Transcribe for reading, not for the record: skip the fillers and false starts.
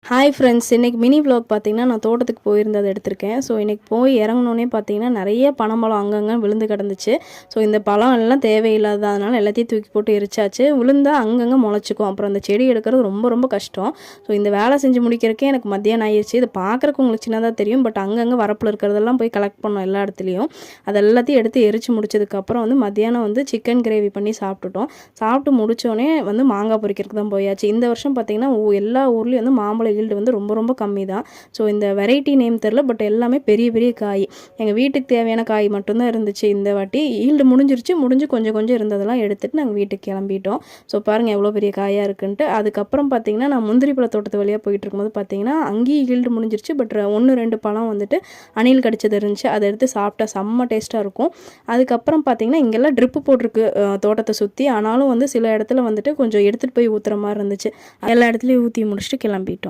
Hi friends, இன்றைக்கி mini vlog பார்த்தீங்கன்னா நான் தோட்டத்துக்கு போயிருந்ததை எடுத்திருக்கேன். ஸோ இன்றைக்கி போய் இறங்கினோன்னே பார்த்தீங்கன்னா நிறைய பனம்பழம் அங்கங்கே விழுந்து கிடந்துச்சு. ஸோ இந்த பழம் எல்லாம் தேவையில்லாததுனால எல்லாத்தையும் தூக்கி போட்டு எரிச்சாச்சு. விழுந்தா அங்கங்கே முளைச்சிக்கும். அப்புறம் அந்த செடி எடுக்கிறது ரொம்ப ரொம்ப கஷ்டம். ஸோ இந்த வேலை செஞ்சு முடிக்கிறக்கே எனக்கு மத்தியானம் ஆயிடுச்சு. இதை பார்க்குறக்கு உங்களுக்கு சின்னதாக தெரியும், பட் அங்கங்கே வரப்பில் இருக்கிறதெல்லாம் போய் கலெக்ட் பண்ணோம் எல்லா இடத்துலையும். அது எல்லாத்தையும் எடுத்து எரிச்சு முடிச்சதுக்கப்புறம் மத்தியானம் சிக்கன் கிரேவி பண்ணி சாப்பிட்டுட்டோம். சாப்பிட்டு முடித்தோடனே மாங்காய் பறிக்கிறதுக்கு தான் போயாச்சு. இந்த வருஷம் பார்த்திங்கன்னா எல்லா ஊர்லேயும் மாம்பழம் ஈல்டு ரொம்ப ரொம்ப கம்மி தான். ஸோ இந்த வெரைட்டி நேம் தெரில, பட் எல்லாமே பெரிய பெரிய காய். எங்கள் வீட்டுக்கு தேவையான காய் மட்டும்தான் இருந்துச்சு. இந்த வாட்டி ஈல்டு முடிஞ்சு கொஞ்சம் கொஞ்சம் இருந்ததெல்லாம் எடுத்துகிட்டு நாங்கள் வீட்டுக்கு கிளம்பிட்டோம். ஸோ பாருங்கள் எவ்வளோ பெரிய காயாக இருக்குன்ட்டு. அதுக்கப்புறம் பார்த்திங்கன்னா நான் முந்திரி பழ தோட்டத்து வழியாக போயிட்டு இருக்கும்போது பார்த்திங்கன்னா அங்கேயும் ஈல்டு முடிஞ்சிருச்சு. பட் 1-2 பழம் அணில் கடிச்சது இருந்துச்சு. அதை எடுத்து சாப்பிட்டா செம்ம டேஸ்ட்டாக இருக்கும். அதுக்கப்புறம் பார்த்திங்கன்னா இங்கெல்லாம் ட்ரிப்பு போட்டிருக்கு தோட்டத்தை சுற்றி. ஆனாலும் சில இடத்துல கொஞ்சம் எடுத்துகிட்டு போய் ஊற்றுற மாதிரி இருந்துச்சு. எல்லா இடத்துலையும் ஊற்றி முடிச்சுட்டு கிளம்பிட்டோம்.